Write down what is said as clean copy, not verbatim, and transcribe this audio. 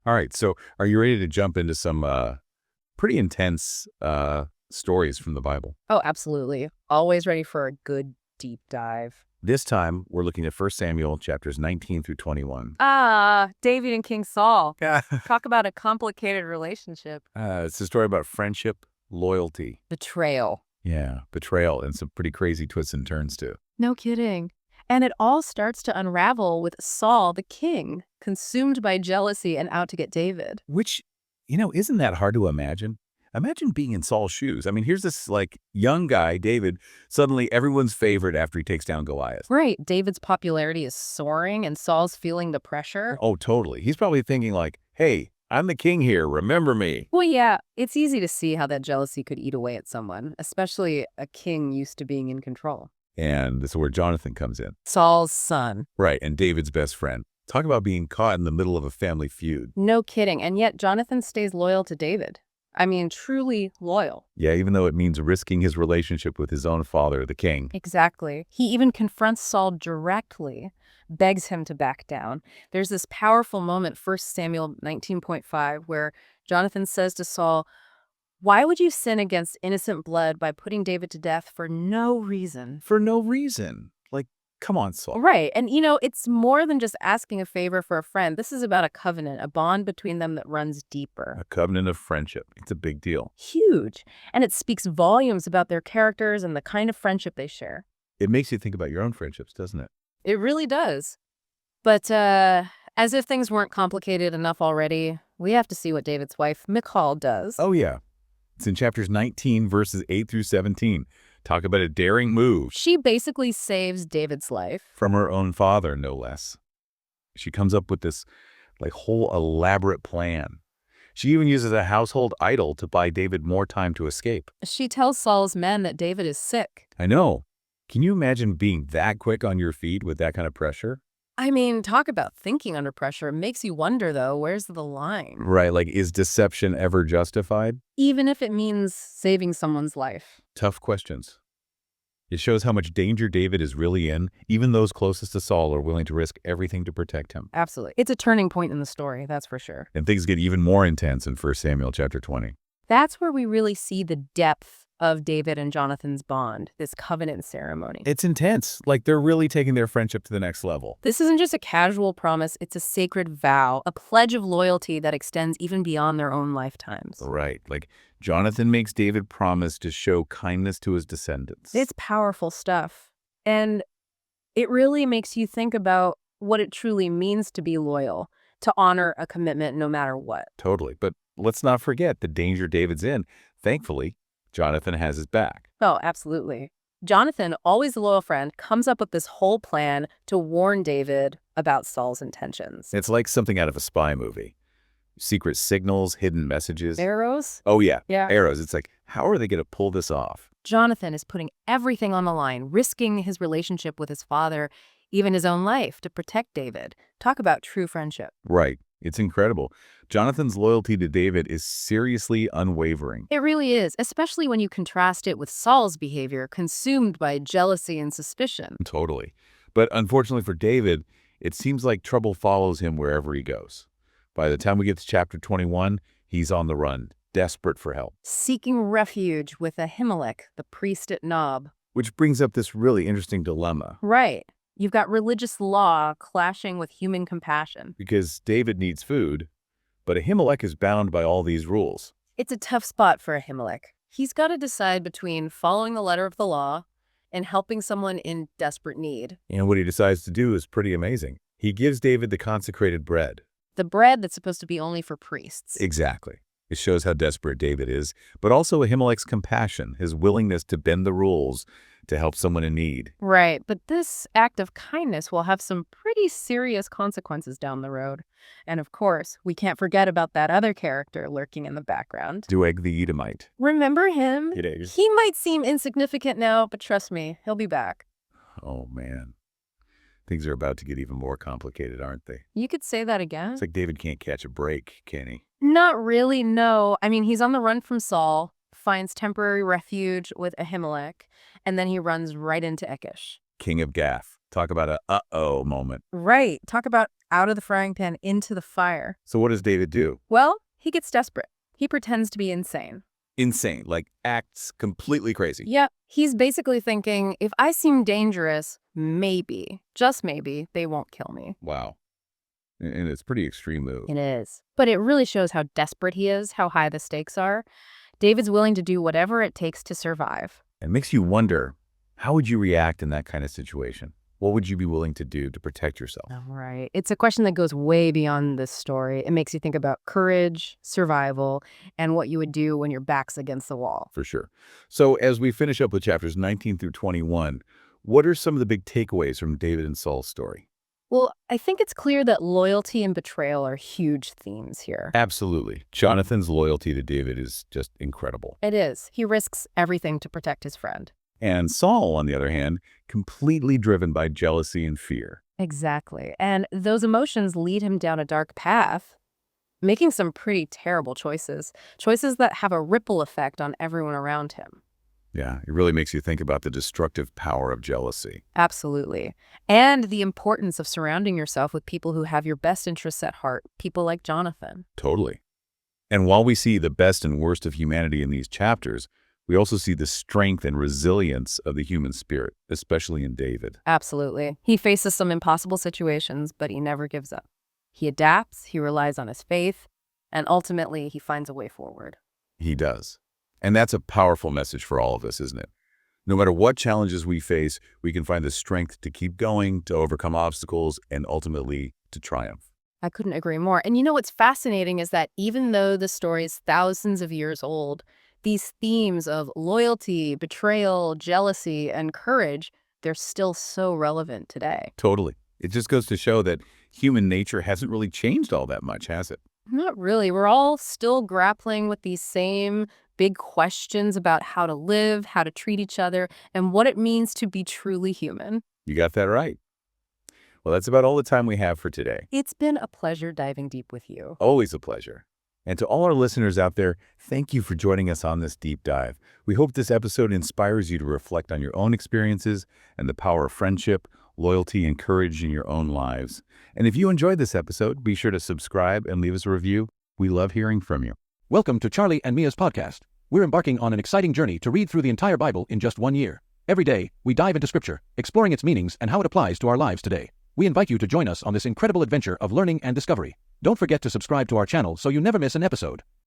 All right, so are you ready to jump into some pretty intense stories from the Bible? Oh, absolutely. Always ready for a good deep dive. This time, we're looking at 1 Samuel chapters 19 through 21. David and King Saul. Yeah. Talk about a complicated relationship. It's a story about friendship, loyalty, Betrayal. yeah, betrayal, and some pretty crazy twists and turns, too. No kidding. And it all starts to unravel with Saul, the king, consumed by jealousy and out to get David. Which, isn't that hard to imagine? Imagine being in Saul's shoes. I mean, here's this, young guy, David, suddenly everyone's favorite after he takes down Goliath. Right. David's popularity is soaring and Saul's feeling the pressure. Oh, totally. He's probably thinking hey, I'm the king here, remember me. Well, yeah, it's easy to see how that jealousy could eat away at someone, especially a king used to being in control. And this is where Jonathan comes in. Saul's son. Right, and David's best friend. Talk about being caught in the middle of a family feud. No kidding. And yet Jonathan stays loyal to David. I mean, truly loyal. Yeah, even though it means risking his relationship with his own father, the king. Exactly. He even confronts Saul directly, begs him to back down. There's this powerful moment, 1 Samuel 19.5, where Jonathan says to Saul, "Why would you sin against innocent blood by putting David to death for no reason?" For no reason. Come on, Saul. Right. And, it's more than just asking a favor for a friend. This is about a covenant, a bond between them that runs deeper. A covenant of friendship. It's a big deal. Huge. And it speaks volumes about their characters and the kind of friendship they share. It makes you think about your own friendships, doesn't it? It really does. But as if things weren't complicated enough already, we have to see what David's wife, Michal, does. Oh, yeah. It's in chapters 19, verses 8 through 17. Talk about a daring move. She basically saves David's life. From her own father, no less. She comes up with this, whole elaborate plan. She even uses a household idol to buy David more time to escape. She tells Saul's men that David is sick. I know. Can you imagine being that quick on your feet with that kind of pressure? I mean, talk about thinking under pressure. It makes you wonder, though, where's the line? Right, is deception ever justified? Even if it means saving someone's life. Tough questions. It shows how much danger David is really in. Even those closest to Saul are willing to risk everything to protect him. Absolutely. It's a turning point in the story, that's for sure. And things get even more intense in 1 Samuel chapter 20. That's where we really see the depth of David and Jonathan's bond, this covenant ceremony. It's intense. They're really taking their friendship to the next level. This isn't just a casual promise, it's a sacred vow, a pledge of loyalty that extends even beyond their own lifetimes. Right. Jonathan makes David promise to show kindness to his descendants. It's powerful stuff. And it really makes you think about what it truly means to be loyal, to honor a commitment no matter what. Totally. But let's not forget the danger David's in. Thankfully, Jonathan has his back. Oh, absolutely. Jonathan, always a loyal friend, comes up with this whole plan to warn David about Saul's intentions. It's like something out of a spy movie. Secret signals, hidden messages. Arrows? Oh, yeah. Yeah. Arrows. It's how are they going to pull this off? Jonathan is putting everything on the line, risking his relationship with his father, even his own life, to protect David. Talk about true friendship. Right. It's incredible. Jonathan's loyalty to David is seriously unwavering. It really is, especially when you contrast it with Saul's behavior, consumed by jealousy and suspicion. Totally. But unfortunately for David, it seems like trouble follows him wherever he goes. By the time we get to chapter 21, he's on the run, desperate for help. Seeking refuge with Ahimelech, the priest at Nob. Which brings up this really interesting dilemma. Right. You've got religious law clashing with human compassion. Because David needs food, but Ahimelech is bound by all these rules. It's a tough spot for Ahimelech. He's got to decide between following the letter of the law and helping someone in desperate need. And what he decides to do is pretty amazing. He gives David the consecrated bread. The bread that's supposed to be only for priests. Exactly. It shows how desperate David is, but also Ahimelech's compassion, his willingness to bend the rules to help someone in need. Right, but this act of kindness will have some pretty serious consequences down the road. And of course, we can't forget about that other character lurking in the background. Doeg the Edomite. Remember him? It is. He might seem insignificant now, but trust me, he'll be back. Oh, man. Things are about to get even more complicated, aren't they? You could say that again. It's like David can't catch a break, can he? Not really, no. I mean, he's on the run from Saul, finds temporary refuge with Ahimelech, and then he runs right into Achish. King of Gath. Talk about a uh-oh moment. Right. Talk about out of the frying pan into the fire. So what does David do? Well, he gets desperate. He pretends to be insane. Insane, like acts completely crazy. Yeah, he's basically thinking, if I seem dangerous, maybe, just maybe, they won't kill me. Wow. And it's a pretty extreme move. It is. But it really shows how desperate he is, how high the stakes are. David's willing to do whatever it takes to survive. It makes you wonder, how would you react in that kind of situation? What would you be willing to do to protect yourself? All right. It's a question that goes way beyond this story. It makes you think about courage, survival, and what you would do when your back's against the wall. For sure. So as we finish up with chapters 19 through 21, what are some of the big takeaways from David and Saul's story? Well, I think it's clear that loyalty and betrayal are huge themes here. Absolutely. Jonathan's loyalty to David is just incredible. It is. He risks everything to protect his friend. And Saul, on the other hand, completely driven by jealousy and fear. Exactly. And those emotions lead him down a dark path, making some pretty terrible choices, choices that have a ripple effect on everyone around him. Yeah, it really makes you think about the destructive power of jealousy. Absolutely. And the importance of surrounding yourself with people who have your best interests at heart, people like Jonathan. Totally. And while we see the best and worst of humanity in these chapters, we also see the strength and resilience of the human spirit, especially in David. Absolutely. He faces some impossible situations, but he never gives up. He adapts, he relies on his faith, and ultimately he finds a way forward. He does. And that's a powerful message for all of us, isn't it? No matter what challenges we face, we can find the strength to keep going, to overcome obstacles, and ultimately to triumph. I couldn't agree more. And you know what's fascinating is that even though the story is thousands of years old, these themes of loyalty, betrayal, jealousy, and courage, they're still so relevant today. Totally. It just goes to show that human nature hasn't really changed all that much, has it? Not really. We're all still grappling with these same big questions about how to live, how to treat each other, and what it means to be truly human. You got that right. Well, that's about all the time we have for today. It's been a pleasure diving deep with you. Always a pleasure. And to all our listeners out there, thank you for joining us on this deep dive. We hope this episode inspires you to reflect on your own experiences and the power of friendship, loyalty, and courage in your own lives. And if you enjoyed this episode, be sure to subscribe and leave us a review. We love hearing from you. Welcome to Charlie and Mia's podcast. We're embarking on an exciting journey to read through the entire Bible in just 1 year. Every day, we dive into Scripture, exploring its meanings and how it applies to our lives today. We invite you to join us on this incredible adventure of learning and discovery. Don't forget to subscribe to our channel so you never miss an episode.